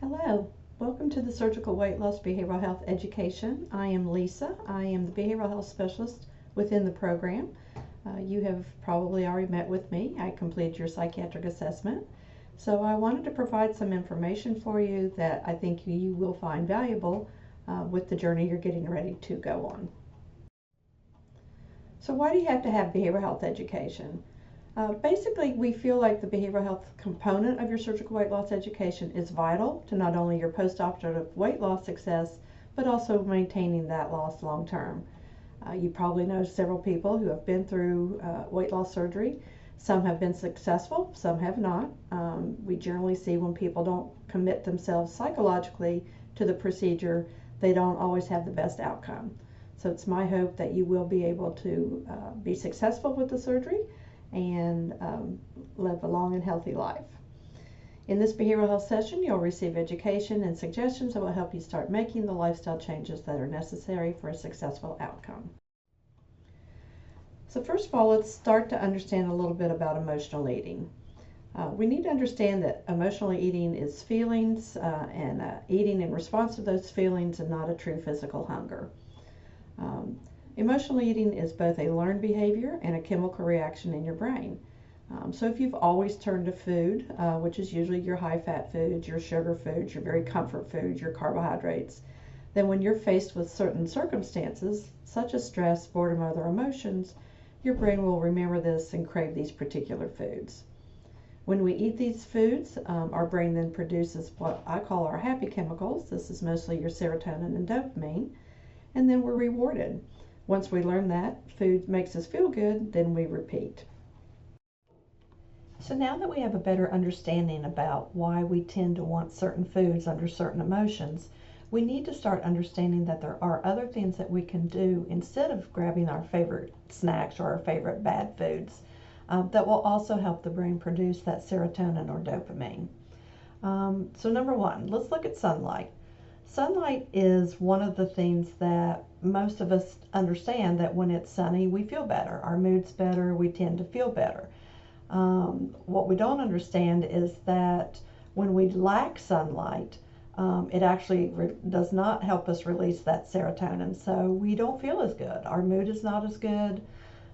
Hello, welcome to the Surgical Weight Loss Behavioral Health Education. I am Lisa. I am the Behavioral Health Specialist within the program. You have probably already met with me. I completed your psychiatric assessment. So I wanted to provide some information for you that I think you will find valuable with the journey you're getting ready to go on. So why do you have to have behavioral health education? Basically, we feel like the behavioral health component of your surgical weight loss education is vital to not only your post-operative weight loss success, but also maintaining that loss long term. You probably know several people who have been through weight loss surgery. Some have been successful, some have not. We generally see when people don't commit themselves psychologically to the procedure, they don't always have the best outcome. So it's my hope that you will be able to be successful with the surgery and live a long and healthy life. In this behavioral health session, you'll receive education and suggestions that will help you start making the lifestyle changes that are necessary for a successful outcome. So first of all, let's start to understand a little bit about emotional eating. We need to understand that emotional eating is feelings and eating in response to those feelings and not a true physical hunger. Emotional eating is both a learned behavior and a chemical reaction in your brain. So if you've always turned to food, which is usually your high-fat foods, your sugar foods, your very comfort foods, your carbohydrates, then when you're faced with certain circumstances, such as stress, boredom, or other emotions, your brain will remember this and crave these particular foods. When we eat these foods, our brain then produces what I call our happy chemicals. This is mostly your serotonin and dopamine, and then we're rewarded. Once we learn that food makes us feel good, then we repeat. So now that we have a better understanding about why we tend to want certain foods under certain emotions, we need to start understanding that there are other things that we can do instead of grabbing our favorite snacks or our favorite bad foods that will also help the brain produce that serotonin or dopamine. So number one, let's look at sunlight. Sunlight is one of the things that most of us understand, that when it's sunny, we feel better. Our mood's better. We tend to feel better. What we don't understand is that when we lack sunlight, it actually does not help us release that serotonin. So we don't feel as good. Our mood is not as good.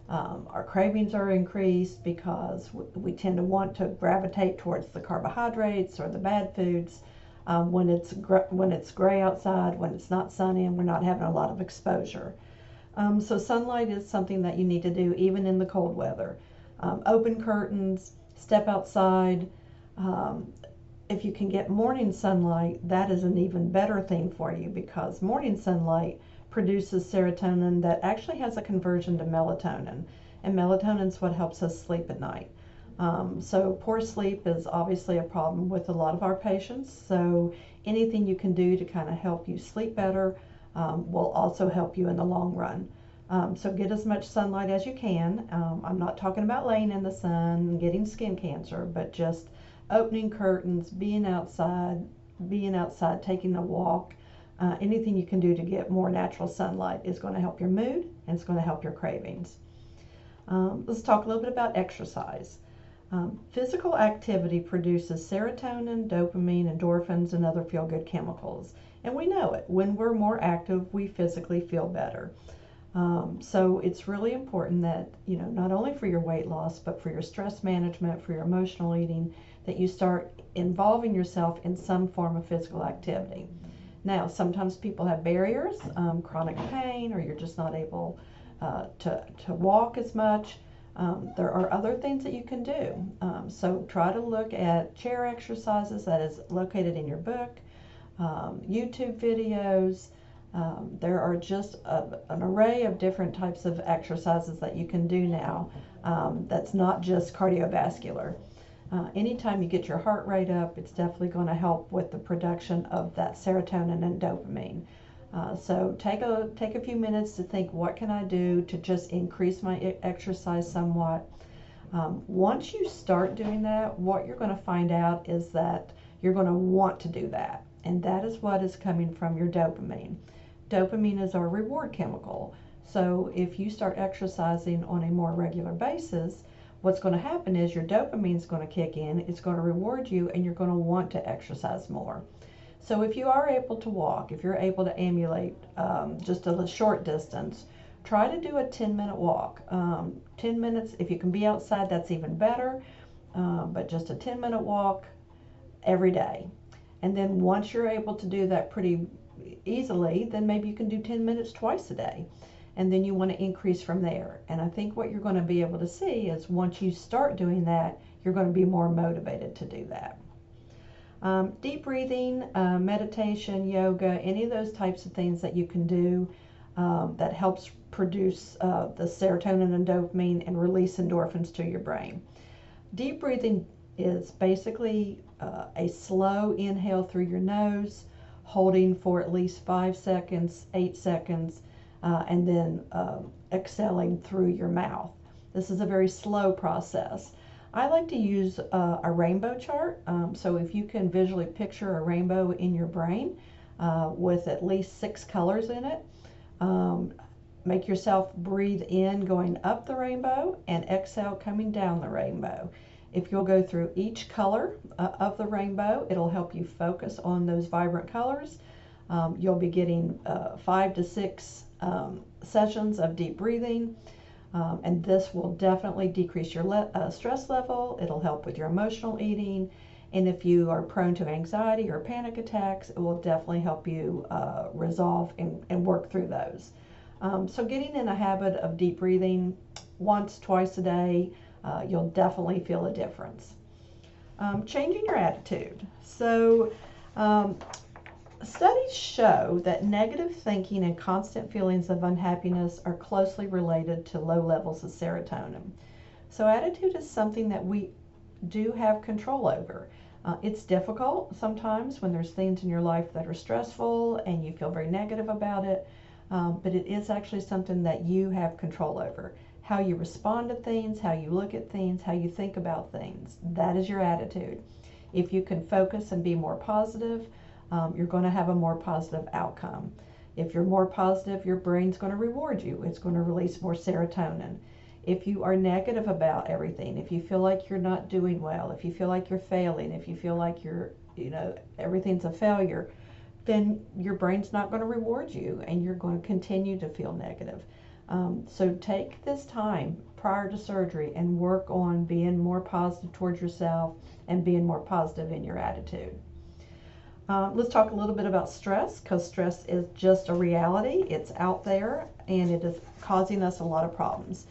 Our cravings are increased because we tend to want to gravitate towards the carbohydrates or the bad foods. When it's gray outside, when it's not sunny, and we're not having a lot of exposure. So sunlight is something that you need to do even in the cold weather. Open curtains, step outside. If you can get morning sunlight, that is an even better thing for you, because morning sunlight produces serotonin that actually has a conversion to melatonin, and melatonin is what helps us sleep at night. So poor sleep is obviously a problem with a lot of our patients. So anything you can do to kind of help you sleep better will also help you in the long run. So get as much sunlight as you can. I'm not talking about laying in the sun and getting skin cancer, but just opening curtains, being outside, taking a walk. Anything you can do to get more natural sunlight is going to help your mood, and it's going to help your cravings. Let's talk a little bit about exercise. Physical activity produces serotonin, dopamine, endorphins, and other feel-good chemicals. And we know it. When we're more active, we physically feel better. So it's really important that, not only for your weight loss, but for your stress management, for your emotional eating, that you start involving yourself in some form of physical activity. Now, sometimes people have barriers, chronic pain, or you're just not able to walk as much. There are other things that you can do. So try to look at chair exercises that is located in your book, YouTube videos. There are just an array of different types of exercises that you can do now that's not just cardiovascular. Anytime you get your heart rate up, it's definitely going to help with the production of that serotonin and dopamine. So take a few minutes to think, what can I do to just increase my exercise somewhat? Once you start doing that, what you're going to find out is that you're going to want to do that. And that is what is coming from your dopamine. Dopamine is our reward chemical. So if you start exercising on a more regular basis, what's going to happen is your dopamine is going to kick in, it's going to reward you, and you're going to want to exercise more. So if you are able to walk, if you're able to emulate just a short distance, try to do a 10-minute walk. 10 minutes, if you can be outside, that's even better, but just a 10-minute walk every day. And then once you're able to do that pretty easily, then maybe you can do 10 minutes twice a day. And then you want to increase from there. And I think what you're going to be able to see is once you start doing that, you're going to be more motivated to do that. Deep breathing, meditation, yoga, any of those types of things that you can do that helps produce the serotonin and dopamine and release endorphins to your brain. Deep breathing is basically a slow inhale through your nose, holding for at least 5 seconds, 8 seconds, and then exhaling through your mouth. This is a very slow process. I like to use a rainbow chart. So if you can visually picture a rainbow in your brain with at least 6 colors in it, make yourself breathe in going up the rainbow and exhale coming down the rainbow. If you'll go through each color of the rainbow, it'll help you focus on those vibrant colors. You'll be getting 5 to 6 sessions of deep breathing. And this will definitely decrease your stress level. It'll help with your emotional eating. And if you are prone to anxiety or panic attacks, it will definitely help you resolve and work through those. So getting in a habit of deep breathing once, twice a day, you'll definitely feel a difference. Changing your attitude. So studies show that negative thinking and constant feelings of unhappiness are closely related to low levels of serotonin. So attitude is something that we do have control over. It's difficult sometimes when there's things in your life that are stressful and you feel very negative about it, but it is actually something that you have control over. How you respond to things, how you look at things, how you think about things, that is your attitude. If you can focus and be more positive, you're going to have a more positive outcome. If you're more positive, your brain's going to reward you. It's going to release more serotonin. If you are negative about everything, if you feel like you're not doing well, if you feel like you're failing, if you feel like everything's a failure, then your brain's not going to reward you and you're going to continue to feel negative. So take this time prior to surgery and work on being more positive towards yourself and being more positive in your attitude. Let's talk a little bit about stress, because stress is just a reality. It's out there and it is causing us a lot of problems.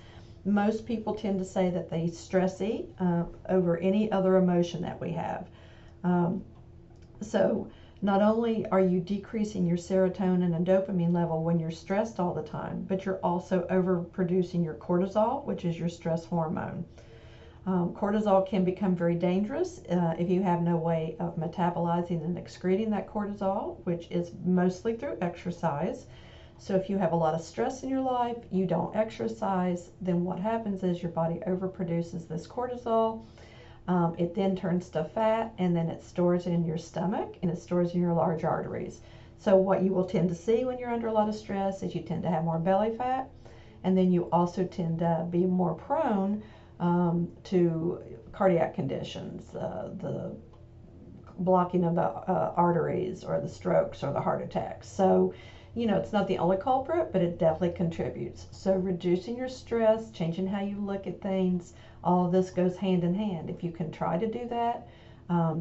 Most people tend to say that they stress eat over any other emotion that we have. So not only are you decreasing your serotonin and dopamine level when you're stressed all the time, but you're also overproducing your cortisol, which is your stress hormone. Cortisol can become very dangerous if you have no way of metabolizing and excreting that cortisol, which is mostly through exercise. So if you have a lot of stress in your life, you don't exercise, then what happens is your body overproduces this cortisol. It then turns to fat, and then it stores in your stomach and it stores in your large arteries. So what you will tend to see when you're under a lot of stress is you tend to have more belly fat, and then you also tend to be more prone to cardiac conditions, the blocking of the arteries, or the strokes, or the heart attacks. So, it's not the only culprit, but it definitely contributes. So reducing your stress, changing how you look at things, all of this goes hand in hand. If you can try to do that,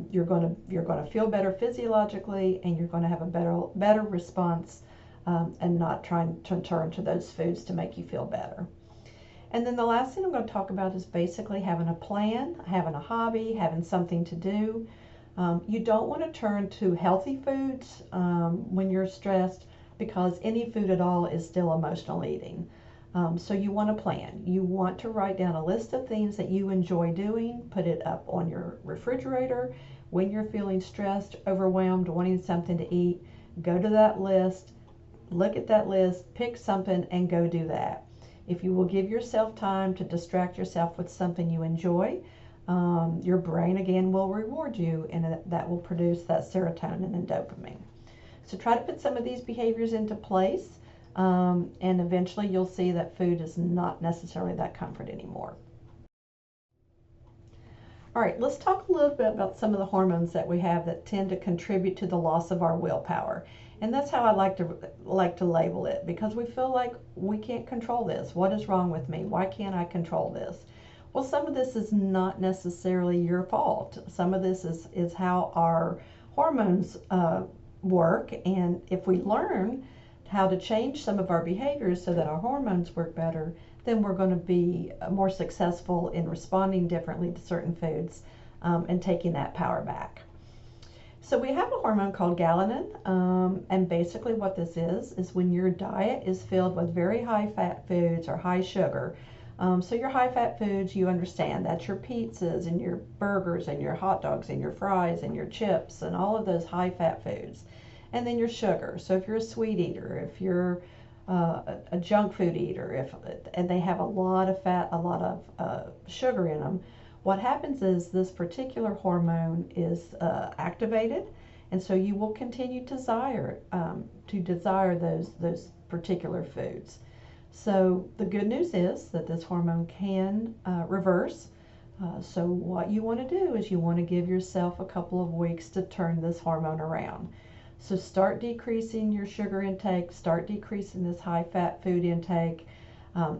you're going to feel better physiologically, and you're going to have a better response, and not trying to turn to those foods to make you feel better. And then the last thing I'm going to talk about is basically having a plan, having a hobby, having something to do. You don't want to turn to healthy foods when you're stressed, because any food at all is still emotional eating. So you want to plan. You want to write down a list of things that you enjoy doing, put it up on your refrigerator. When you're feeling stressed, overwhelmed, wanting something to eat, go to that list, look at that list, pick something, and go do that. If you will give yourself time to distract yourself with something you enjoy, your brain again will reward you, and that will produce that serotonin and dopamine. So try to put some of these behaviors into place, and eventually you'll see that food is not necessarily that comfort anymore. All right, let's talk a little bit about some of the hormones that we have that tend to contribute to the loss of our willpower. And that's how I like to label it, because we feel like we can't control this. What is wrong with me? Why can't I control this? Well, some of this is not necessarily your fault. Some of this is how our hormones work. And if we learn how to change some of our behaviors so that our hormones work better, then we're going to be more successful in responding differently to certain foods and taking that power back. So we have a hormone called ghrelin, and basically what this is when your diet is filled with very high fat foods or high sugar. So your high fat foods, you understand, that's your pizzas and your burgers and your hot dogs and your fries and your chips and all of those high fat foods. And then your sugar. So if you're a sweet eater, if you're a junk food eater, and they have a lot of fat, a lot of sugar in them, what happens is this particular hormone is activated, and so you will continue to desire those particular foods. So the good news is that this hormone can reverse. So what you want to do is you want to give yourself a couple of weeks to turn this hormone around. So start decreasing your sugar intake, start decreasing this high fat food intake.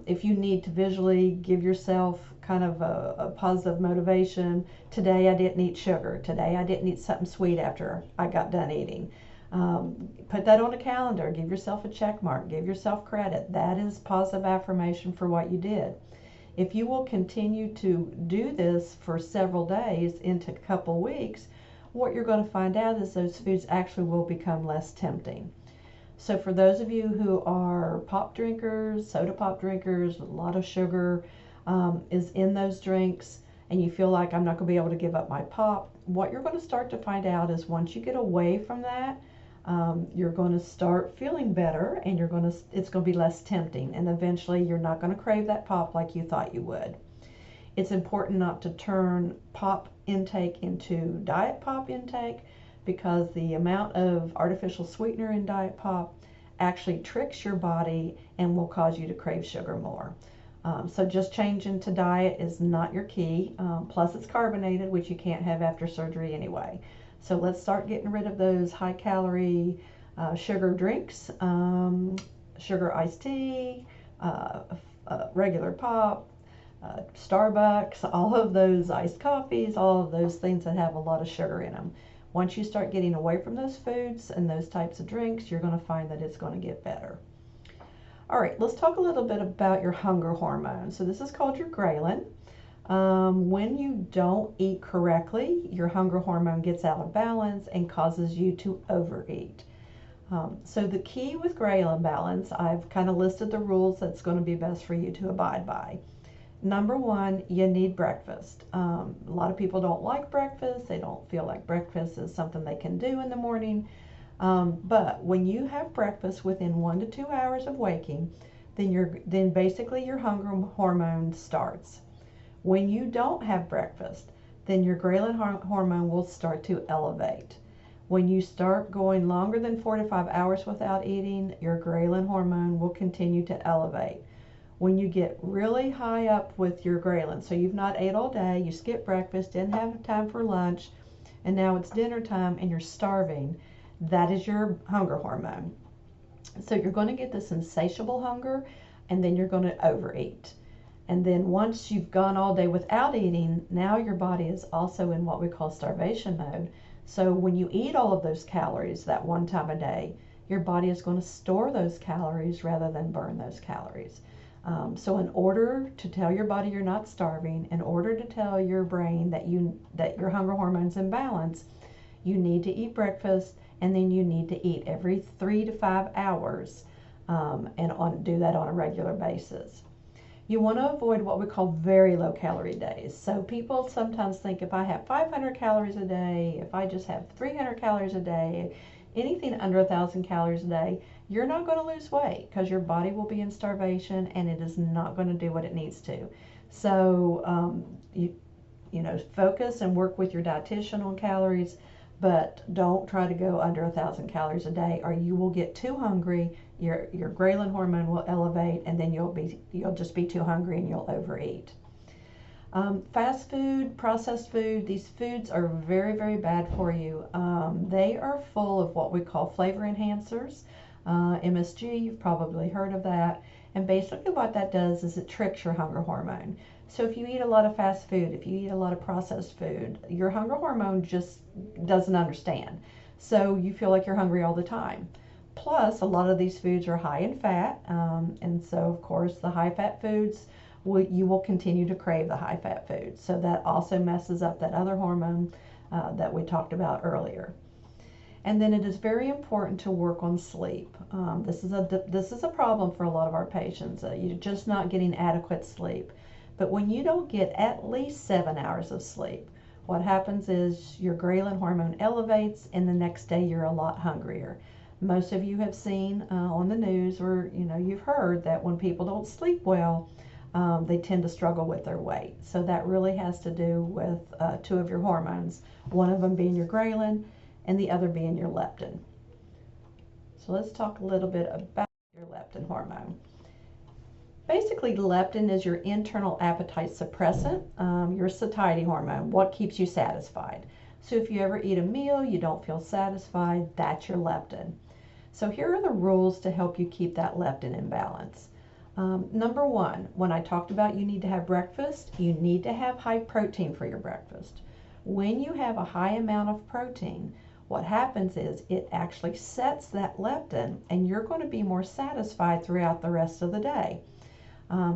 If you need to visually give yourself kind of a positive motivation, today I didn't eat sugar, today I didn't eat something sweet after I got done eating. Put that on a calendar, give yourself a check mark, give yourself credit. That is positive affirmation for what you did. If you will continue to do this for several days into a couple weeks, what you're going to find out is those foods actually will become less tempting. So for those of you who are pop drinkers, soda pop drinkers, a lot of sugar is in those drinks, and you feel like I'm not going to be able to give up my pop, what you're going to start to find out is once you get away from that, you're going to start feeling better, and it's going to be less tempting, and eventually you're not going to crave that pop like you thought you would. It's important not to turn pop intake into diet pop intake, because the amount of artificial sweetener in diet pop actually tricks your body and will cause you to crave sugar more. So just changing to diet is not your key. Plus it's carbonated, which you can't have after surgery anyway. So let's start getting rid of those high calorie sugar drinks, sugar iced tea, regular pop, Starbucks, all of those iced coffees, all of those things that have a lot of sugar in them. Once you start getting away from those foods and those types of drinks, you're going to find that it's going to get better. All right, let's talk a little bit about your hunger hormone. So this is called your ghrelin. When you don't eat correctly, your hunger hormone gets out of balance and causes you to overeat. So the key with ghrelin balance, I've kind of listed the rules that's going to be best for you to abide by. Number one, you need breakfast. A lot of people don't like breakfast. They don't feel like breakfast is something they can do in the morning. But when you have breakfast within 1 to 2 hours of waking, then basically your hunger hormone starts. When you don't have breakfast, then your ghrelin hormone will start to elevate. When you start going longer than 4 to 5 hours without eating, your ghrelin hormone will continue to elevate. When you get really high up with your ghrelin, so you've not ate all day, you skipped breakfast, didn't have time for lunch, and now it's dinner time and you're starving, that is your hunger hormone. So you're going to get this insatiable hunger, and then you're going to overeat. And then once you've gone all day without eating, now your body is also in what we call starvation mode. So when you eat all of those calories that one time a day, your body is going to store those calories rather than burn those calories. So in order to tell your body you're not starving, in order to tell your brain that your hunger hormone's in balance, you need to eat breakfast, and then you need to eat every 3 to 5 hours, and do that on a regular basis. You want to avoid what we call very low calorie days. So people sometimes think if I have 500 calories a day, if I just have 300 calories a day, anything under 1,000 calories a day, you're not going to lose weight because your body will be in starvation and it is not going to do what it needs to. So focus and work with your dietitian on calories, but don't try to go under 1,000 calories a day, or you will get too hungry. Your ghrelin hormone will elevate, and then you'll just be too hungry and you'll overeat. Fast food, processed food, these foods are very, very bad for you. They are full of what we call flavor enhancers. MSG, you've probably heard of that. And basically what that does is it tricks your hunger hormone. So if you eat a lot of fast food, if you eat a lot of processed food, your hunger hormone just doesn't understand. So you feel like you're hungry all the time. Plus, a lot of these foods are high in fat, and so of course the high fat foods, you will continue to crave the high fat foods. So that also messes up that other hormone that we talked about earlier. And then it is very important to work on sleep. This is a problem for a lot of our patients. You're just not getting adequate sleep. But when you don't get at least 7 hours of sleep, what happens is your ghrelin hormone elevates, and the next day you're a lot hungrier. Most of you have seen on the news, or you've heard that when people don't sleep well, they tend to struggle with their weight. So that really has to do with two of your hormones, one of them being your ghrelin and the other being your leptin. So let's talk a little bit about your leptin hormone. Basically, leptin is your internal appetite suppressant, your satiety hormone, what keeps you satisfied. So if you ever eat a meal, you don't feel satisfied, that's your leptin. So here are the rules to help you keep that leptin in balance. Number one, when I talked about you need to have breakfast, you need to have high protein for your breakfast. When you have a high amount of protein, what happens is it actually sets that leptin, and you're going to be more satisfied throughout the rest of the day.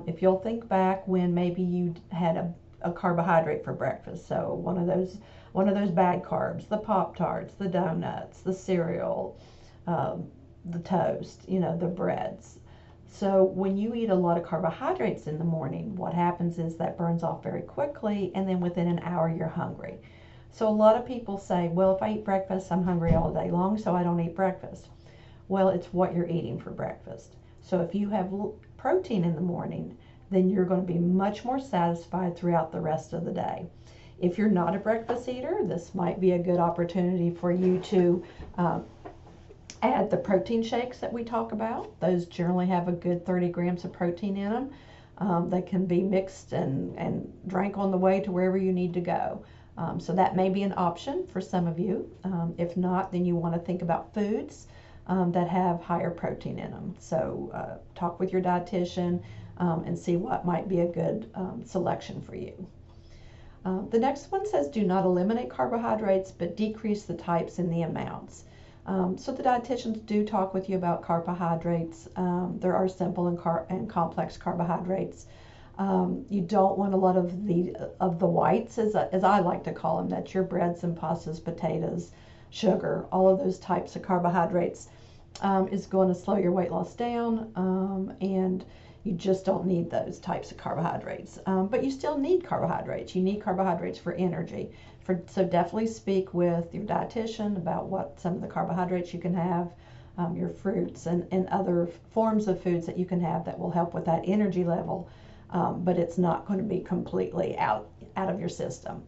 If you'll think back when maybe you had a carbohydrate for breakfast, so one of those bad carbs, the Pop-Tarts, the donuts, the cereal, the toast, the breads. So when you eat a lot of carbohydrates in the morning, what happens is that burns off very quickly, and then within an hour you're hungry. So a lot of people say, well, if I eat breakfast, I'm hungry all day long, so I don't eat breakfast. Well, it's what you're eating for breakfast. So if you have protein in the morning, then you're going to be much more satisfied throughout the rest of the day. If you're not a breakfast eater, this might be a good opportunity for you to add the protein shakes that we talk about. Those generally have a good 30 grams of protein in them. They can be mixed and drank on the way to wherever you need to go. So that may be an option for some of you. If not, then you want to think about foods that have higher protein in them. So talk with your dietitian and see what might be a good selection for you. The next one says do not eliminate carbohydrates, but decrease the types and the amounts. So the dietitians do talk with you about carbohydrates. There are simple and complex carbohydrates. You don't want a lot of the whites, as I like to call them. That's your breads and pastas, potatoes, sugar. All of those types of carbohydrates is going to slow your weight loss down, and you just don't need those types of carbohydrates. But you still need carbohydrates. You need carbohydrates for energy. So definitely speak with your dietitian about what some of the carbohydrates you can have, your fruits and other forms of foods that you can have that will help with that energy level. But it's not going to be completely out of your system.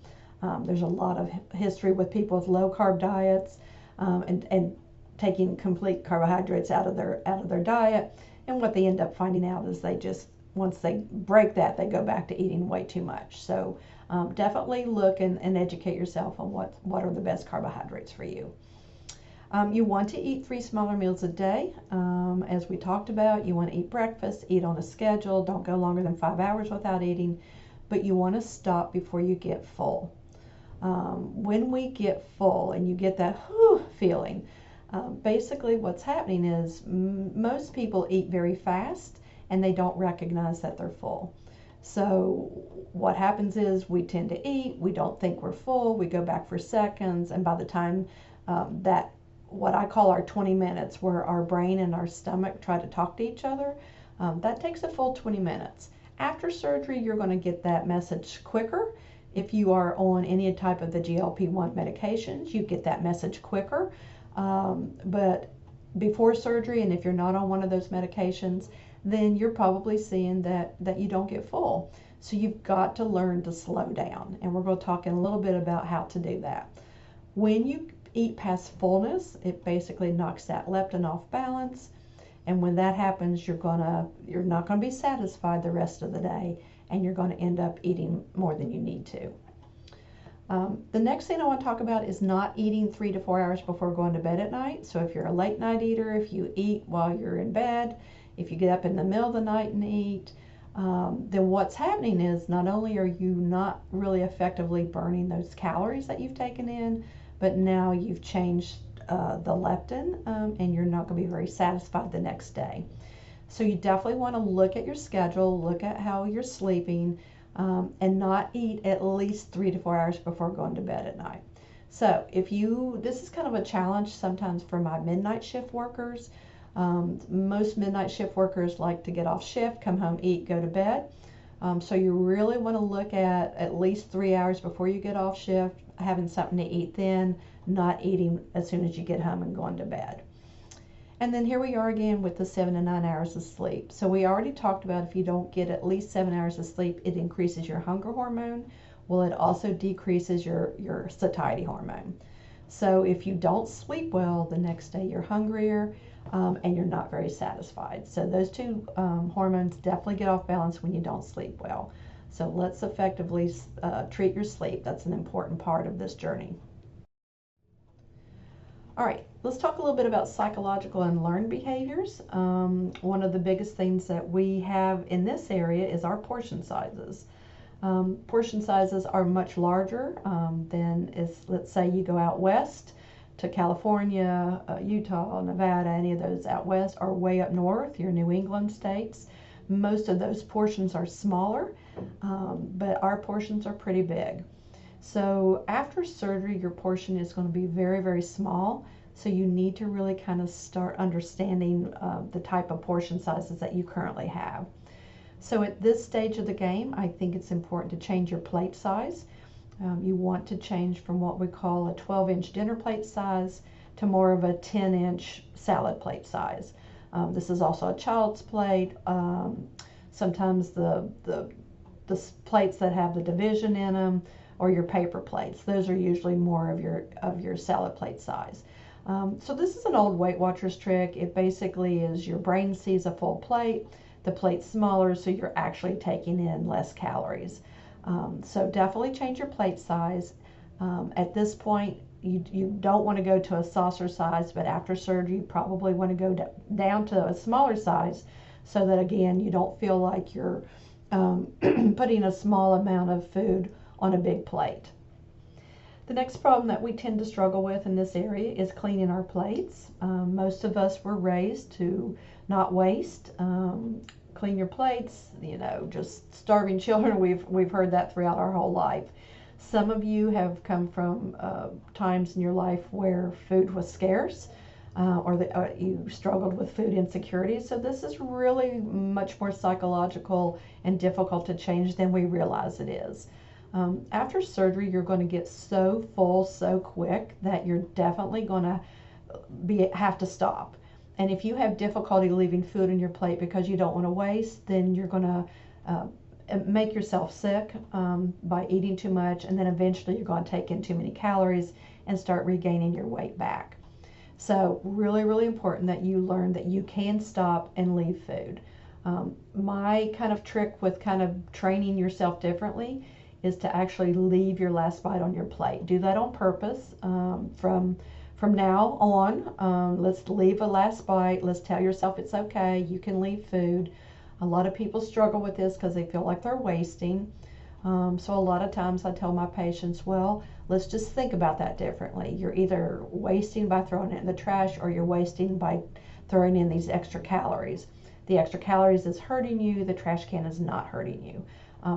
There's a lot of history with people with low carb diets and taking complete carbohydrates out of their diet, and what they end up finding out is once they break that, they go back to eating way too much. So definitely look and educate yourself on what are the best carbohydrates for you. You want to eat 3 smaller meals a day. As we talked about, you want to eat breakfast, eat on a schedule, don't go longer than 5 hours without eating, but you want to stop before you get full. When we get full and you get that feeling, basically what's happening is most people eat very fast and they don't recognize that they're full. So what happens is we tend to eat, we don't think we're full, we go back for seconds, and by the time that what I call our 20 minutes, where our brain and our stomach try to talk to each other, that takes a full 20 minutes. After surgery, you're going to get that message quicker. If you are on any type of the GLP-1 medications, you get that message quicker. But before surgery, and if you're not on one of those medications, then you're probably seeing that you don't get full. So you've got to learn to slow down, and we're going to talk in a little bit about how to do that. When you eat past fullness, it basically knocks that leptin off balance, and when that happens, you're not going to be satisfied the rest of the day, and you're going to end up eating more than you need to. The next thing I want to talk about is not eating 3 to 4 hours before going to bed at night. So if you're a late night eater, if you eat while you're in bed, if you get up in the middle of the night and eat, then what's happening is not only are you not really effectively burning those calories that you've taken in, but now you've changed the leptin, and you're not going to be very satisfied the next day. So you definitely want to look at your schedule, look at how you're sleeping, and not eat at least 3 to 4 hours before going to bed at night. So this is kind of a challenge sometimes for my midnight shift workers. Most midnight shift workers like to get off shift, come home, eat, go to bed. So you really want to look at least 3 hours before you get off shift, having something to eat then, not eating as soon as you get home and going to bed. And then here we are again with the 7 to 9 hours of sleep. So we already talked about if you don't get at least 7 hours of sleep, it increases your hunger hormone. Well, it also decreases your satiety hormone. So if you don't sleep well, the next day you're hungrier, and you're not very satisfied. So those two hormones definitely get off balance when you don't sleep well. So let's effectively treat your sleep. That's an important part of this journey. All right, let's talk a little bit about psychological and learned behaviors. One of the biggest things that we have in this area is our portion sizes. Portion sizes are much larger than let's say you go out west to California, Utah, Nevada, any of those out west, or way up north, your New England states. Most of those portions are smaller, but our portions are pretty big. So after surgery, your portion is going to be very, very small. So you need to really kind of start understanding the type of portion sizes that you currently have. So at this stage of the game, I think it's important to change your plate size. You want to change from what we call a 12-inch dinner plate size to more of a 10-inch salad plate size. This is also a child's plate. Sometimes the plates that have the division in them, or your paper plates. Those are usually more of your salad plate size. So this is an old Weight Watchers trick. It basically is your brain sees a full plate, the plate's smaller, so you're actually taking in less calories. So definitely change your plate size. At this point, you don't want to go to a saucer size, but after surgery, you probably want to go down to a smaller size so that, again, you don't feel like you're putting a small amount of food on a big plate. The next problem that we tend to struggle with in this area is cleaning our plates. Most of us were raised to not waste. Clean your plates, just starving children. We've heard that throughout our whole life. Some of you have come from times in your life where food was scarce, or you struggled with food insecurity. So this is really much more psychological and difficult to change than we realize it is. After surgery, you're going to get so full so quick that you're definitely going to have to stop. And if you have difficulty leaving food on your plate because you don't want to waste, then you're going to make yourself sick by eating too much, and then eventually you're going to take in too many calories and start regaining your weight back. So really, really important that you learn that you can stop and leave food. My kind of trick with kind of training yourself differently is to actually leave your last bite on your plate. Do that on purpose. From now on, let's leave a last bite. Let's tell yourself it's okay. You can leave food. A lot of people struggle with this because they feel like they're wasting. So a lot of times I tell my patients, well, let's just think about that differently. You're either wasting by throwing it in the trash, or you're wasting by throwing in these extra calories. The extra calories is hurting you. The trash can is not hurting you.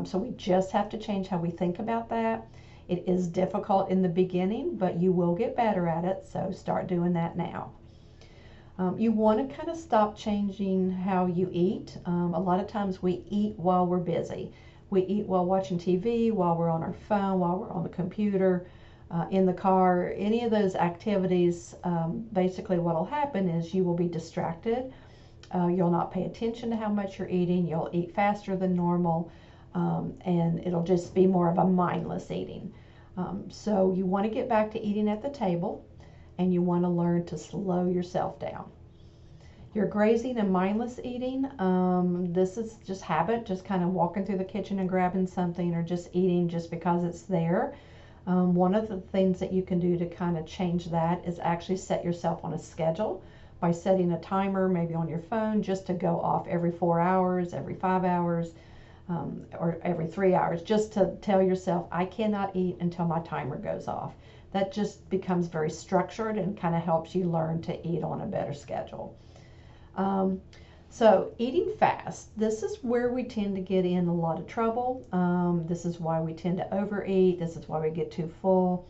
So we just have to change how we think about that. It is difficult in the beginning, but you will get better at it, so start doing that now. You want to kind of stop changing how you eat. A lot of times we eat while we're busy. We eat while watching TV, while we're on our phone, while we're on the computer, in the car. Any of those activities, basically what will happen is you will be distracted. You'll not pay attention to how much you're eating. You'll eat faster than normal. And it'll just be more of a mindless eating. So you want to get back to eating at the table, and you want to learn to slow yourself down. Your grazing and mindless eating, this is just habit, just kind of walking through the kitchen and grabbing something, or just eating just because it's there. One of the things that you can do to kind of change that is actually set yourself on a schedule by setting a timer, maybe on your phone, just to go off every 4 hours, every 5 hours, or every 3 hours, just to tell yourself, I cannot eat until my timer goes off. That just becomes very structured and kind of helps you learn to eat on a better schedule. So eating fast, this is where we tend to get in a lot of trouble. This is why we tend to overeat. This is why we get too full.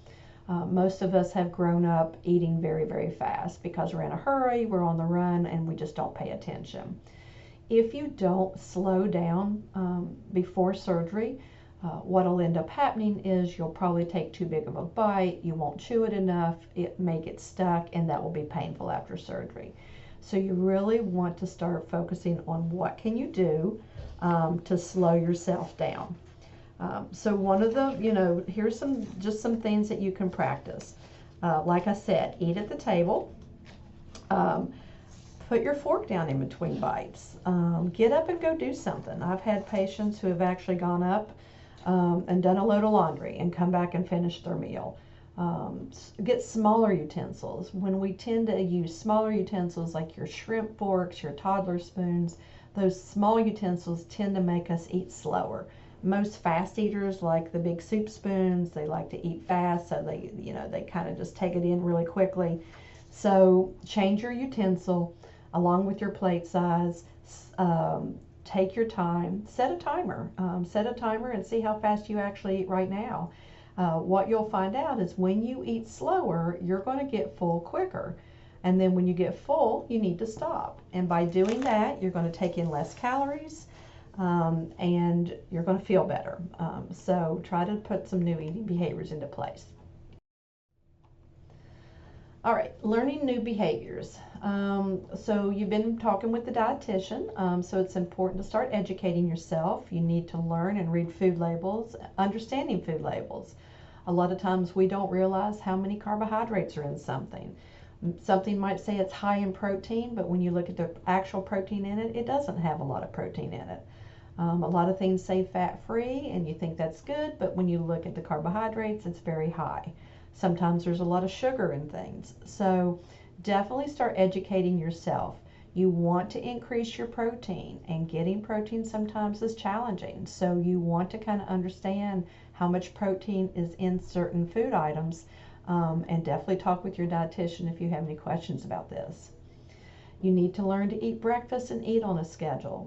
Most of us have grown up eating very, very fast because we're in a hurry, we're on the run, and we just don't pay attention. If you don't slow down before surgery, what'll end up happening is you'll probably take too big of a bite, you won't chew it enough, it may get stuck, and that will be painful after surgery. So you really want to start focusing on what can you do to slow yourself down. So one of the, here's some things that you can practice. Like I said, eat at the table. Put your fork down in between bites. Get up and go do something. I've had patients who have actually gone up and done a load of laundry and come back and finish their meal. Get smaller utensils. When we tend to use smaller utensils like your shrimp forks, your toddler spoons, those small utensils tend to make us eat slower. Most fast eaters like the big soup spoons. They like to eat fast, so they kind of just take it in really quickly. So change your utensil along with your plate size. Take your time. Set a timer. Set a timer and see how fast you actually eat right now. What you'll find out is when you eat slower, you're going to get full quicker. And then when you get full, you need to stop. And by doing that, you're going to take in less calories, and you're going to feel better. So try to put some new eating behaviors into place. All right, learning new behaviors. So you've been talking with the dietitian, so it's important to start educating yourself. You need to learn and read food labels, understanding food labels. A lot of times we don't realize how many carbohydrates are in something. Something might say it's high in protein, but when you look at the actual protein in it, it doesn't have a lot of protein in it. A lot of things say fat-free, and you think that's good, but when you look at the carbohydrates, it's very high. Sometimes there's a lot of sugar in things. So definitely start educating yourself. You want to increase your protein, and getting protein sometimes is challenging. So you want to kind of understand how much protein is in certain food items, and definitely talk with your dietitian if you have any questions about this. You need to learn to eat breakfast and eat on a schedule.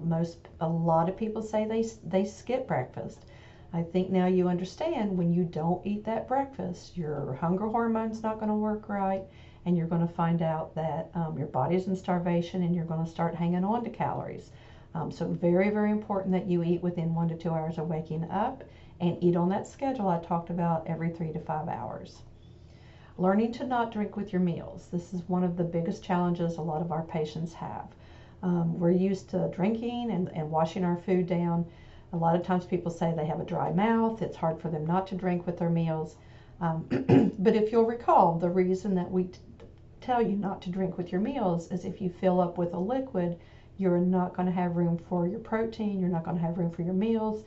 A lot of people say they skip breakfast. I think now you understand when you don't eat that breakfast, your hunger hormone's not going to work right, and you're going to find out that your body's in starvation, and you're going to start hanging on to calories. So very, very important that you eat within 1 to 2 hours of waking up, and eat on that schedule I talked about every 3 to 5 hours. Learning to not drink with your meals. This is one of the biggest challenges a lot of our patients have. We're used to drinking and washing our food down. A lot of times people say they have a dry mouth. It's hard for them not to drink with their meals. But if you'll recall, the reason that we tell you not to drink with your meals is if you fill up with a liquid, you're not going to have room for your protein, you're not going to have room for your meals,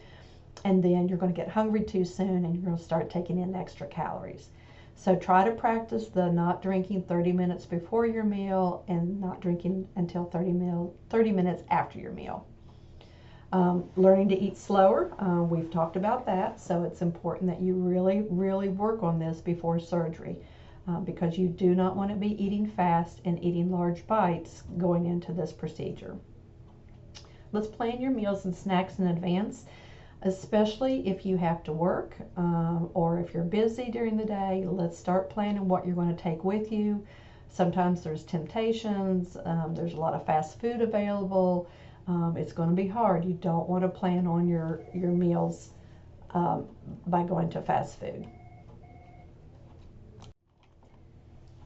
and then you're going to get hungry too soon, and you're going to start taking in extra calories. So try to practice the not drinking 30 minutes before your meal and not drinking until 30 minutes after your meal. Learning to eat slower, we've talked about that, so it's important that you really, really work on this before surgery, because you do not want to be eating fast and eating large bites going into this procedure. Let's plan your meals and snacks in advance, especially if you have to work or if you're busy during the day. Let's start planning what you're going to take with you. Sometimes there's temptations, there's a lot of fast food available. It's going to be hard. You don't want to plan on your meals by going to fast food.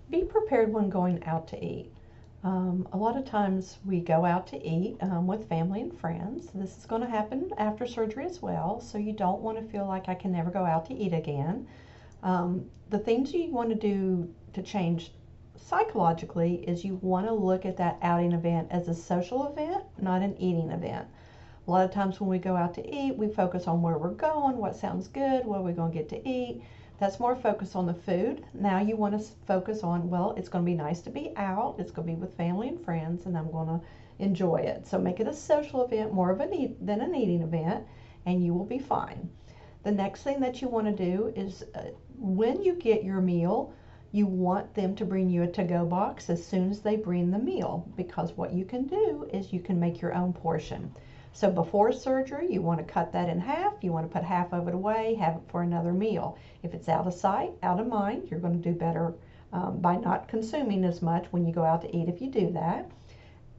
Be prepared when going out to eat. A lot of times we go out to eat with family and friends. This is going to happen after surgery as well, so you don't want to feel like I can never go out to eat again. The things you want to do to change psychologically is you want to look at that outing event as a social event, not an eating event. A lot of times when we go out to eat, we focus on where we're going, what sounds good, what are we going to get to eat. That's more focus on the food. Now you want to focus on, well, it's going to be nice to be out. It's going to be with family and friends, and I'm going to enjoy it. So make it a social event more of than an eating event, and you will be fine. The next thing that you want to do is when you get your meal, you want them to bring you a to-go box as soon as they bring the meal, because what you can do is you can make your own portion. So before surgery, you want to cut that in half. You want to put half of it away, have it for another meal. If it's out of sight, out of mind, you're going to do better by not consuming as much when you go out to eat if you do that.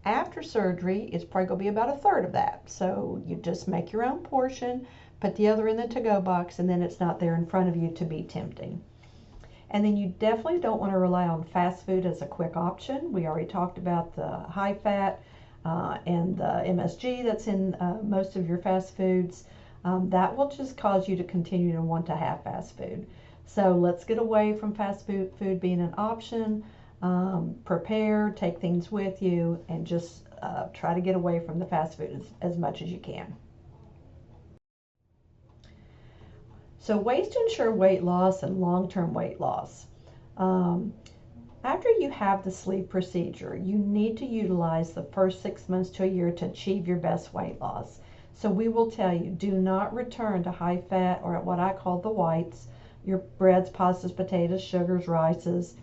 After surgery, it's probably going to be about a third of that. So you just make your own portion, put the other in the to-go box, and then it's not there in front of you to be tempting. And then you definitely don't want to rely on fast food as a quick option. We already talked about the high fat and the MSG that's in most of your fast foods. That will just cause you to continue to want to have fast food. So let's get away from fast food being an option. Prepare, take things with you, and just try to get away from the fast food as much as you can. So ways to ensure weight loss and long-term weight loss. After you have the sleeve procedure, you need to utilize the first 6 months to a year to achieve your best weight loss. So we will tell you, do not return to high fat or what I call the whites, your breads, pastas, potatoes, sugars, rices,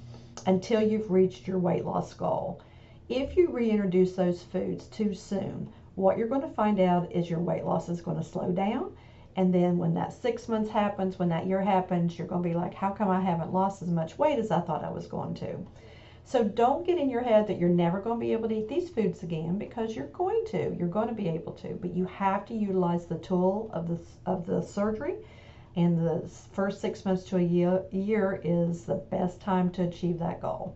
until you've reached your weight loss goal. If you reintroduce those foods too soon, what you're going to find out is your weight loss is going to slow down. And then when that 6 months happens, when that year happens, you're going to be like, how come I haven't lost as much weight as I thought I was going to? So don't get in your head that you're never going to be able to eat these foods again, because you're going to. You're going to be able to. But you have to utilize the tool of the surgery. And the first 6 months to a year is the best time to achieve that goal.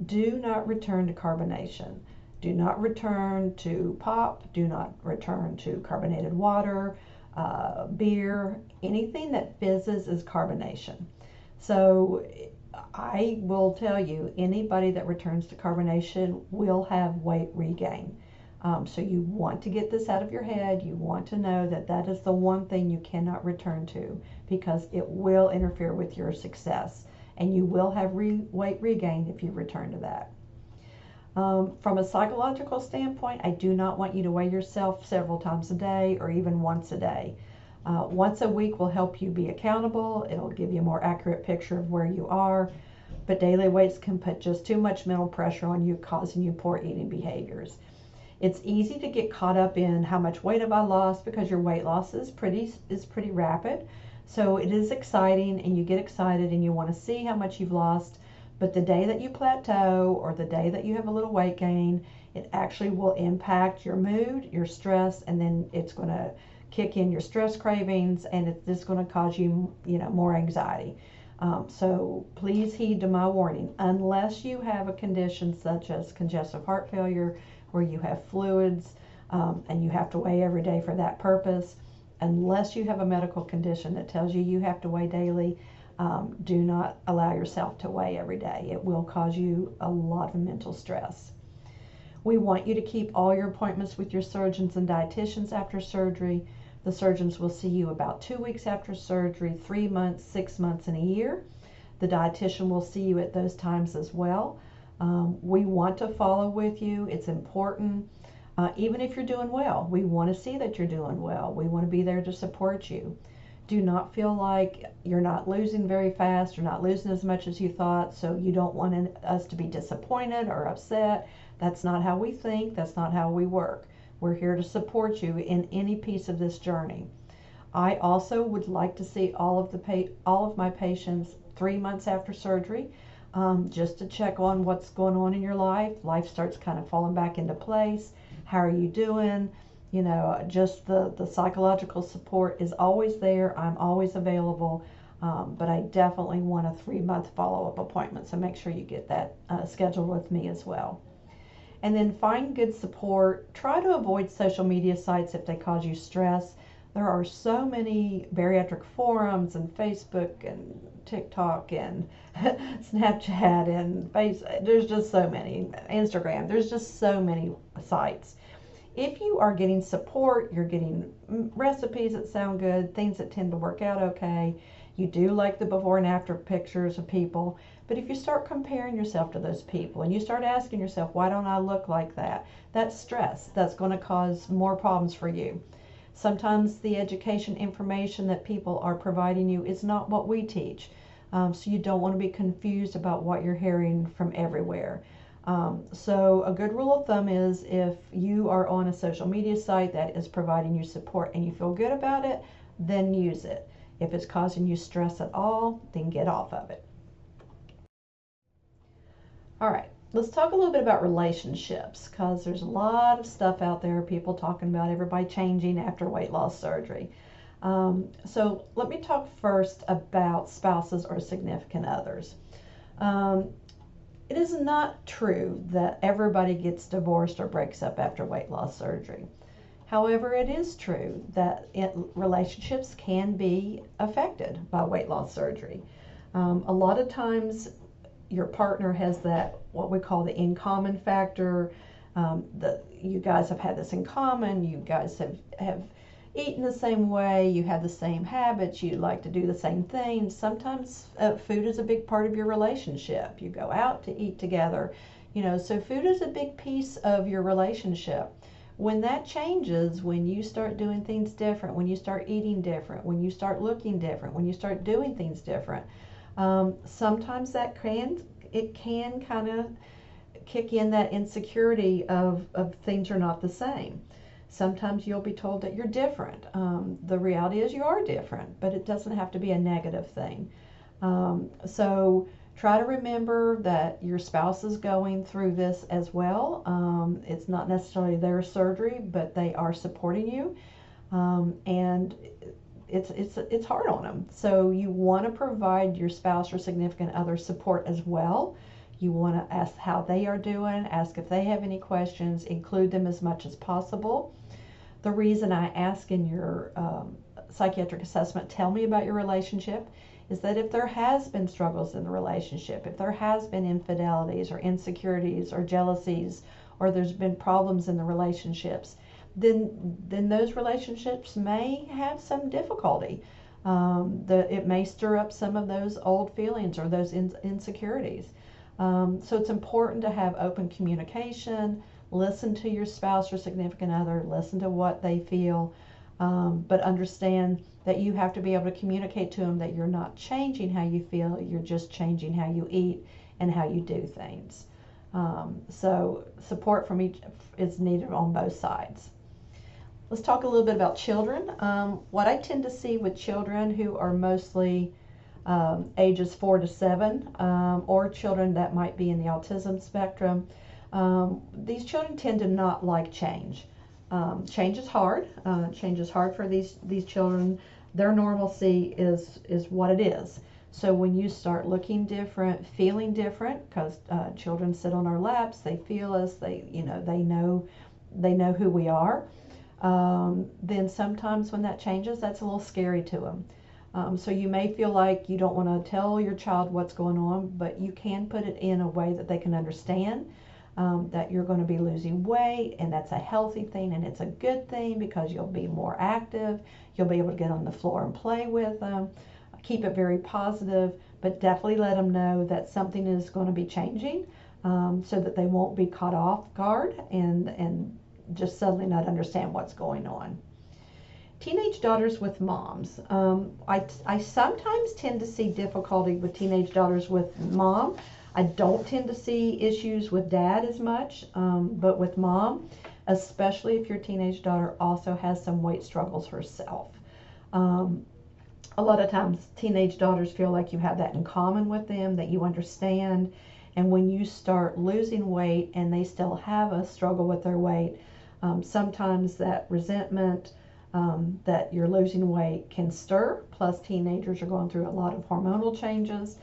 Do not return to carbonation. Do not return to pop. Do not return to carbonated water. Beer, anything that fizzes is carbonation. So I will tell you, anybody that returns to carbonation will have weight regain. So you want to get this out of your head. You want to know that that is the one thing you cannot return to, because it will interfere with your success, and you will have weight regain if you return to that. From a psychological standpoint, I do not want you to weigh yourself several times a day or even once a day. Once a week will help you be accountable. It'll give you a more accurate picture of where you are. But daily weights can put just too much mental pressure on you, causing you poor eating behaviors. It's easy to get caught up in how much weight have I lost, because your weight loss is pretty rapid. So it is exciting, and you get excited and you want to see how much you've lost. But the day that you plateau, or the day that you have a little weight gain, it actually will impact your mood, your stress, and then it's going to kick in your stress cravings, and it's just going to cause you, more anxiety. So please heed to my warning. Unless you have a condition such as congestive heart failure, where you have fluids, and you have to weigh every day for that purpose, unless you have a medical condition that tells you have to weigh daily, do not allow yourself to weigh every day. It will cause you a lot of mental stress. We want you to keep all your appointments with your surgeons and dietitians after surgery. The surgeons will see you about 2 weeks after surgery, 3 months, 6 months, and a year. The dietitian will see you at those times as well. We want to follow with you. It's important. Even if you're doing well, we want to see that you're doing well. We want to be there to support you. Do not feel like you're not losing very fast, you're not losing as much as you thought, so you don't want us to be disappointed or upset. That's not how we think. That's not how we work. We're here to support you in any piece of this journey. I also would like to see all of my patients 3 months after surgery, just to check on what's going on in your life. Life starts kind of falling back into place. How are you doing? Just the psychological support is always there. I'm always available, but I definitely want a 3-month follow-up appointment, so make sure you get that scheduled with me as well. And then find good support. Try to avoid social media sites if they cause you stress. There are so many bariatric forums and Facebook and TikTok and Snapchat and there's just so many, Instagram, there's just so many sites. If you are getting support, you're getting recipes that sound good, things that tend to work out okay, you do like the before and after pictures of people, but if you start comparing yourself to those people and you start asking yourself, why don't I look like that? That's stress. That's going to cause more problems for you. Sometimes the education information that people are providing you is not what we teach. So you don't want to be confused about what you're hearing from everywhere. So a good rule of thumb is if you are on a social media site that is providing you support and you feel good about it, then use it. If it's causing you stress at all, then get off of it. All right, let's talk a little bit about relationships, because there's a lot of stuff out there, people talking about everybody changing after weight loss surgery. So let me talk first about spouses or significant others. It is not true that everybody gets divorced or breaks up after weight loss surgery. However, it is true that relationships can be affected by weight loss surgery. A lot of times your partner has that, what we call the in common factor. You guys have had this in common, you guys have eaten the same way, you have the same habits, you like to do the same things. Sometimes food is a big part of your relationship. You go out to eat together, so food is a big piece of your relationship. When that changes, when you start doing things different, when you start eating different, when you start looking different, when you start doing things different, sometimes that can kind of kick in that insecurity of things are not the same. Sometimes you'll be told that you're different. The reality is you are different, but it doesn't have to be a negative thing. So try to remember that your spouse is going through this as well. It's not necessarily their surgery, but they are supporting you. And it's hard on them. So you want to provide your spouse or significant other support as well. You want to ask how they are doing, ask if they have any questions, include them as much as possible. The reason I ask in your psychiatric assessment, tell me about your relationship, is that if there has been struggles in the relationship, if there has been infidelities or insecurities or jealousies, or there's been problems in the relationships, then those relationships may have some difficulty. It may stir up some of those old feelings or those insecurities. So it's important to have open communication, listen to your spouse or significant other, listen to what they feel, but understand that you have to be able to communicate to them that you're not changing how you feel, you're just changing how you eat and how you do things. So support from each is needed on both sides. Let's talk a little bit about children. What I tend to see with children who are mostly ages 4 to 7, or children that might be in the autism spectrum, these children tend to not like change. Change is hard. Change is hard for these children. Their normalcy is what it is. So when you start looking different, feeling different, because children sit on our laps, they feel us, they know who we are. Then sometimes when that changes, that's a little scary to them. So you may feel like you don't want to tell your child what's going on, but you can put it in a way that they can understand. That you're going to be losing weight, and that's a healthy thing, and it's a good thing because you'll be more active, you'll be able to get on the floor and play with them. Keep it very positive, but definitely let them know that something is going to be changing, so that they won't be caught off guard and just suddenly not understand what's going on. Teenage daughters with moms. I sometimes tend to see difficulty with teenage daughters with mom. I don't tend to see issues with dad as much, but with mom, especially if your teenage daughter also has some weight struggles herself. A lot of times teenage daughters feel like you have that in common with them, that you understand, and when you start losing weight and they still have a struggle with their weight, sometimes that resentment that you're losing weight can stir, plus teenagers are going through a lot of hormonal changes.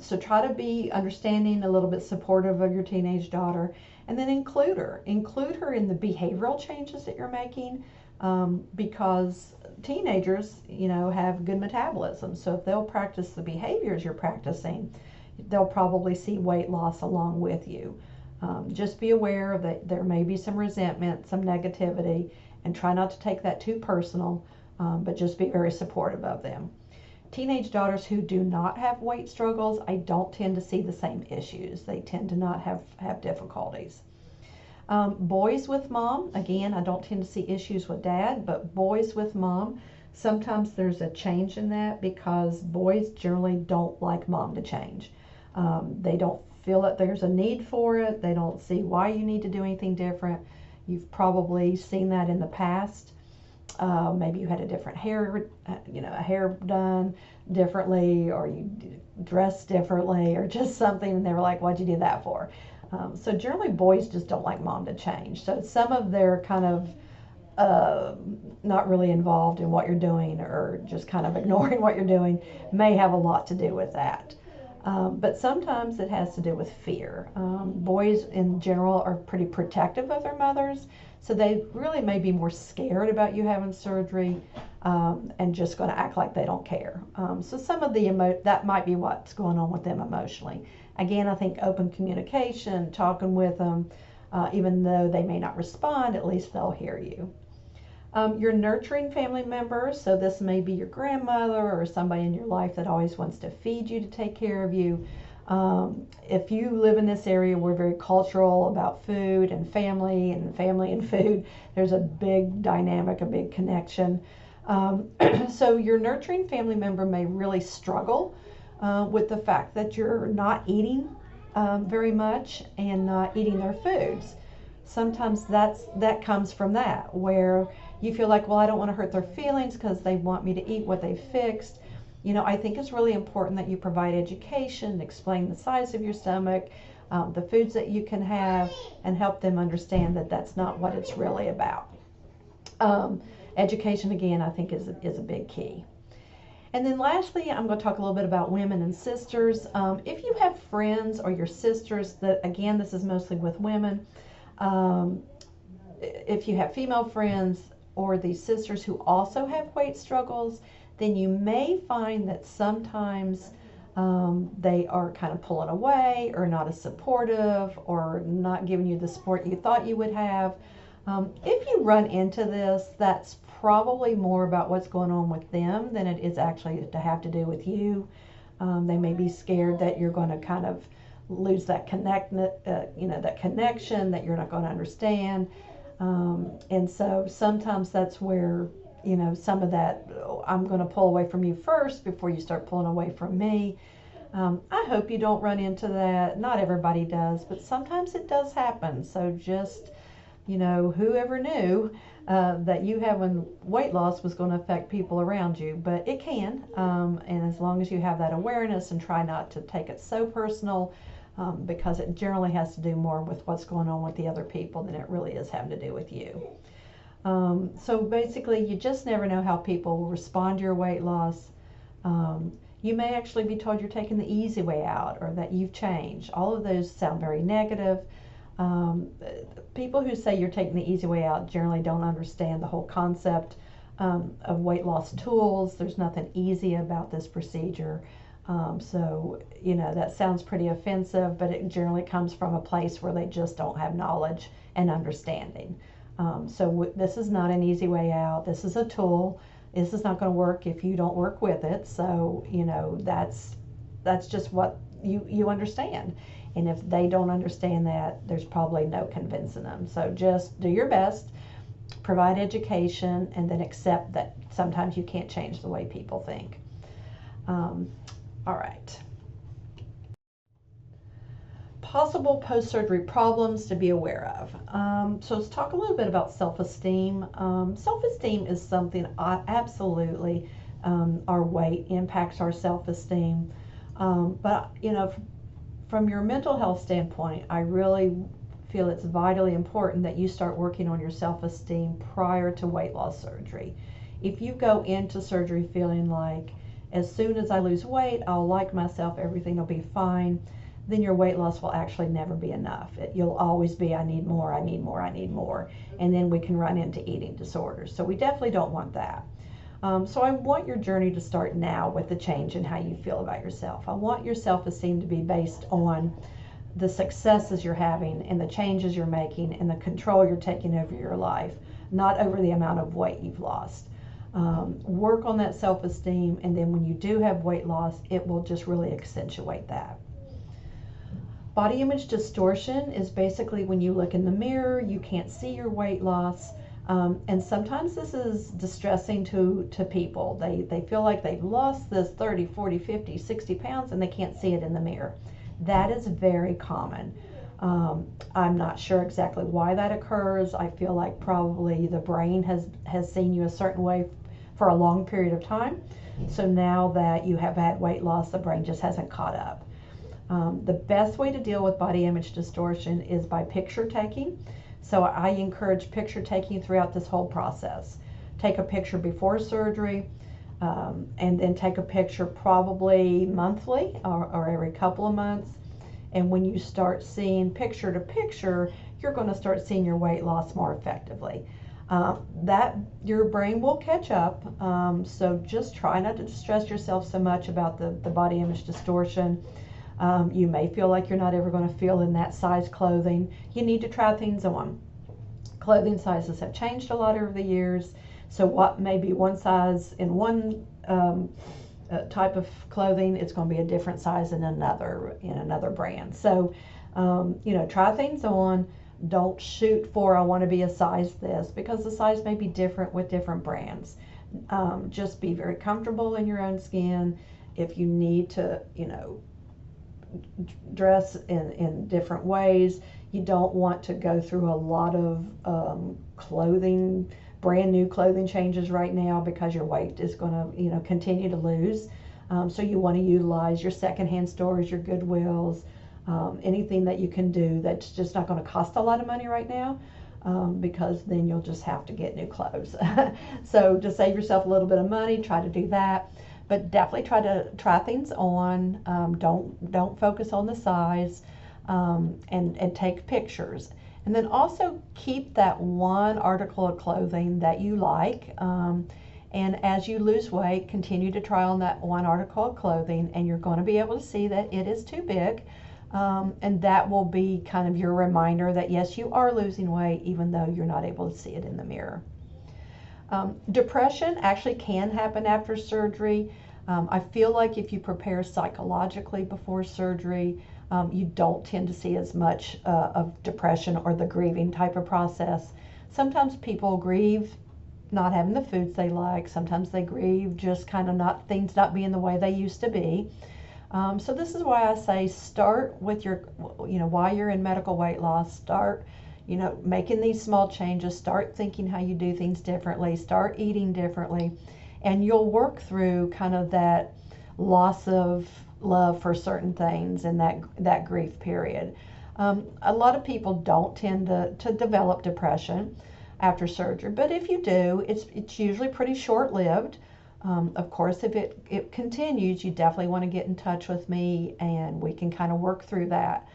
So try to be understanding, a little bit supportive of your teenage daughter, and then include her in the behavioral changes that you're making, because teenagers, have good metabolism. So if they'll practice the behaviors you're practicing, they'll probably see weight loss along with you. Just be aware that there may be some resentment, some negativity, and try not to take that too personal, but just be very supportive of them. Teenage daughters who do not have weight struggles, I don't tend to see the same issues. They tend to not have difficulties. Boys with mom, again, I don't tend to see issues with dad, but boys with mom, sometimes there's a change in that because boys generally don't like mom to change. They don't feel that there's a need for it. They don't see why you need to do anything different. You've probably seen that in the past. Maybe you had a different hair, a hair done differently, or you dressed differently, or just something, and they were like, what'd you do that for? So generally boys just don't like mom to change. So some of their kind of not really involved in what you're doing, or just kind of ignoring what you're doing, may have a lot to do with that. But sometimes it has to do with fear. Boys in general are pretty protective of their mothers, so they really may be more scared about you having surgery, and just going to act like they don't care. So some of that might be what's going on with them emotionally. Again, I think open communication, talking with them, even though they may not respond, at least they'll hear you. Your nurturing family members, so this may be your grandmother or somebody in your life that always wants to feed you, to take care of you. If you live in this area, we're very cultural about food and family and food. There's a big dynamic, a big connection. So your nurturing family member may really struggle with the fact that you're not eating very much and not eating their foods. Sometimes that comes from that, where you feel like, well, I don't want to hurt their feelings because they want me to eat what they fixed. I think it's really important that you provide education, explain the size of your stomach, the foods that you can have, and help them understand that that's not what it's really about. Education, again, I think is a big key. And then lastly, I'm going to talk a little bit about women and sisters. If you have friends or your sisters, that, again, this is mostly with women. If you have female friends or these sisters who also have weight struggles, then you may find that sometimes they are kind of pulling away, or not as supportive, or not giving you the support you thought you would have. If you run into this, that's probably more about what's going on with them than it is actually to have to do with you. They may be scared that you're going to kind of lose that that connection, that you're not going to understand. And so sometimes that's where, some of that, I'm going to pull away from you first before you start pulling away from me. I hope you don't run into that. Not everybody does, but sometimes it does happen. So just, whoever knew that you having weight loss was going to affect people around you, but it can. And as long as you have that awareness and try not to take it so personal, because it generally has to do more with what's going on with the other people than it really is having to do with you. So basically, you just never know how people will respond to your weight loss. You may actually be told you're taking the easy way out, or that you've changed. All of those sound very negative. People who say you're taking the easy way out generally don't understand the whole concept of weight loss tools. There's nothing easy about this procedure. So, that sounds pretty offensive, but it generally comes from a place where they just don't have knowledge and understanding. So this is not an easy way out. This is a tool. This is not going to work if you don't work with it. So, that's just what you understand. And if they don't understand that, there's probably no convincing them. So just do your best, provide education, and then accept that sometimes you can't change the way people think. All right. Possible post-surgery problems to be aware of. So let's talk a little bit about self-esteem. Self-esteem is something absolutely, our weight impacts our self-esteem. But, from your mental health standpoint, I really feel it's vitally important that you start working on your self-esteem prior to weight loss surgery. If you go into surgery feeling like, as soon as I lose weight, I'll like myself, everything will be fine, then your weight loss will actually never be enough. You'll always be, I need more, I need more, I need more. And then we can run into eating disorders. So we definitely don't want that. So I want your journey to start now with the change in how you feel about yourself. I want your self-esteem to be based on the successes you're having and the changes you're making and the control you're taking over your life, not over the amount of weight you've lost. Work on that self-esteem, and then when you do have weight loss, it will just really accentuate that. Body image distortion is basically when you look in the mirror, you can't see your weight loss. And sometimes this is distressing to people. They feel like they've lost this 30, 40, 50, 60 pounds and they can't see it in the mirror. That is very common. I'm not sure exactly why that occurs. I feel like probably the brain has seen you a certain way for a long period of time. So now that you have had weight loss, the brain just hasn't caught up. The best way to deal with body image distortion is by picture taking. So I encourage picture taking throughout this whole process. Take a picture before surgery, and then take a picture probably monthly or every couple of months. And when you start seeing picture to picture, you're going to start seeing your weight loss more effectively. That your brain will catch up. So just try not to stress yourself so much about the body image distortion. You may feel like you're not ever going to feel in that size clothing. You need to try things on. Clothing sizes have changed a lot over the years. So what may be one size in one type of clothing, it's going to be a different size in another brand. So, try things on. Don't shoot for, I want to be a size this, because the size may be different with different brands. Just be very comfortable in your own skin. If you need to, dress in different ways, you don't want to go through a lot of brand new clothing changes right now, because your weight is going to continue to lose. So you want to utilize your secondhand stores, your Goodwills, anything that you can do that's just not going to cost a lot of money right now, because then you'll just have to get new clothes. So to save yourself a little bit of money, try to do that. But definitely try things on. Don't focus on the size, and take pictures. And then also keep that one article of clothing that you like. And as you lose weight, continue to try on that one article of clothing, and you're going to be able to see that it is too big. And that will be kind of your reminder that yes, you are losing weight, even though you're not able to see it in the mirror. Depression actually can happen after surgery. I feel like if you prepare psychologically before surgery, you don't tend to see as much of depression or the grieving type of process. Sometimes people grieve not having the foods they like. Sometimes they grieve just kind of things not being the way they used to be. So this is why I say start with while you're in medical weight loss, start making these small changes, start thinking how you do things differently, start eating differently, and you'll work through kind of that loss of love for certain things and that grief period. A lot of people don't tend to develop depression after surgery, but if you do, it's usually pretty short-lived. Of course, if it continues, you definitely want to get in touch with me and we can kind of work through that.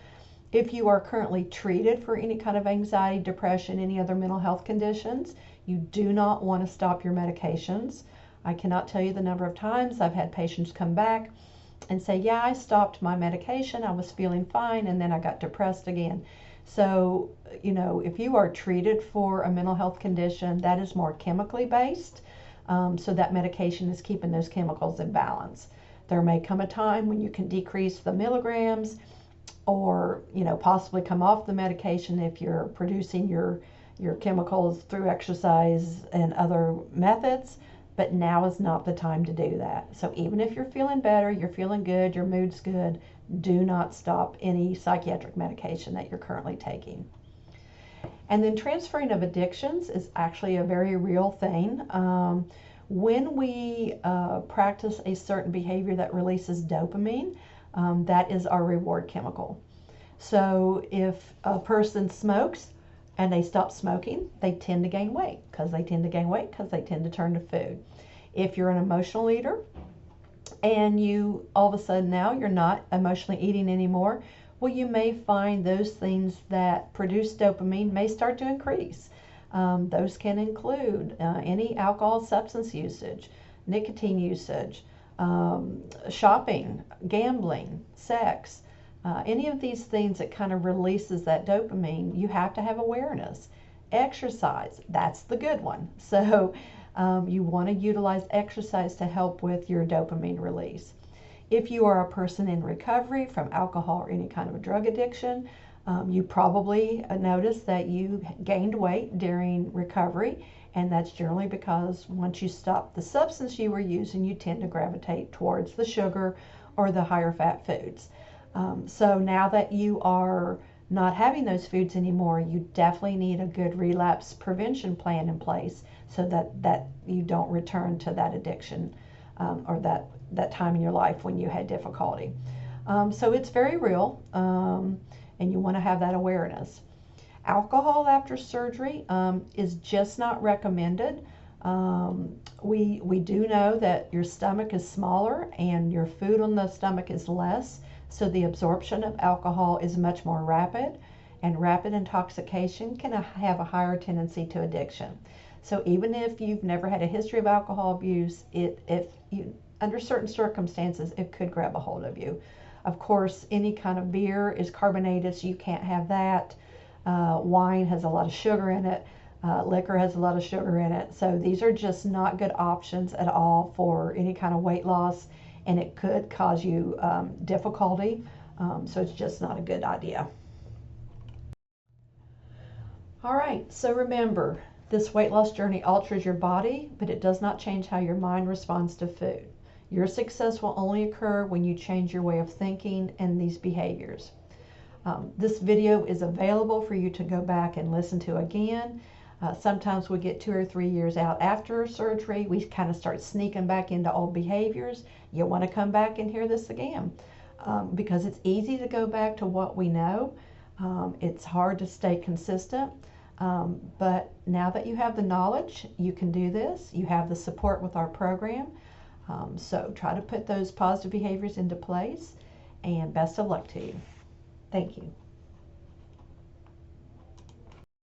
If you are currently treated for any kind of anxiety, depression, any other mental health conditions, you do not want to stop your medications. I cannot tell you the number of times I've had patients come back and say, yeah, I stopped my medication, I was feeling fine, and then I got depressed again. So, if you are treated for a mental health condition, that is more chemically based. So that medication is keeping those chemicals in balance. There may come a time when you can decrease the milligrams, or possibly come off the medication if you're producing your chemicals through exercise and other methods, but now is not the time to do that. So even if you're feeling better, you're feeling good, your mood's good, do not stop any psychiatric medication that you're currently taking. And then transferring of addictions is actually a very real thing. When we practice a certain behavior that releases dopamine, that is our reward chemical. So if a person smokes and they stop smoking, they tend to gain weight because they tend to turn to food. If you're an emotional eater and you all of a sudden now you're not emotionally eating anymore, well, you may find those things that produce dopamine may start to increase. Those can include any alcohol substance usage, nicotine usage, shopping, gambling, sex, any of these things that kind of releases that dopamine. You have to have awareness. Exercise, that's the good one. So you want to utilize exercise to help with your dopamine release. If you are a person in recovery from alcohol or any kind of a drug addiction, you probably noticed that you gained weight during recovery, and that's generally because once you stop the substance you were using, you tend to gravitate towards the sugar or the higher fat foods. So now that you are not having those foods anymore, you definitely need a good relapse prevention plan in place so that you don't return to that addiction or that time in your life when you had difficulty. So it's very real, and you want to have that awareness. Alcohol after surgery is just not recommended. We do know that your stomach is smaller and your food on the stomach is less, so the absorption of alcohol is much more rapid, and rapid intoxication can have a higher tendency to addiction. So even if you've never had a history of alcohol abuse, under certain circumstances, it could grab a hold of you. Of course, any kind of beer is carbonated, so you can't have that. Wine has a lot of sugar in it. Liquor has a lot of sugar in it. So these are just not good options at all for any kind of weight loss, and it could cause you difficulty. So it's just not a good idea. All right, so remember, this weight loss journey alters your body, but it does not change how your mind responds to food. Your success will only occur when you change your way of thinking and these behaviors. This video is available for you to go back and listen to again. Sometimes we get 2 or 3 years out after surgery. We kind of start sneaking back into old behaviors. You want to come back and hear this again because it's easy to go back to what we know. It's hard to stay consistent. But now that you have the knowledge, you can do this. You have the support with our program. So try to put those positive behaviors into place, and best of luck to you. Thank you.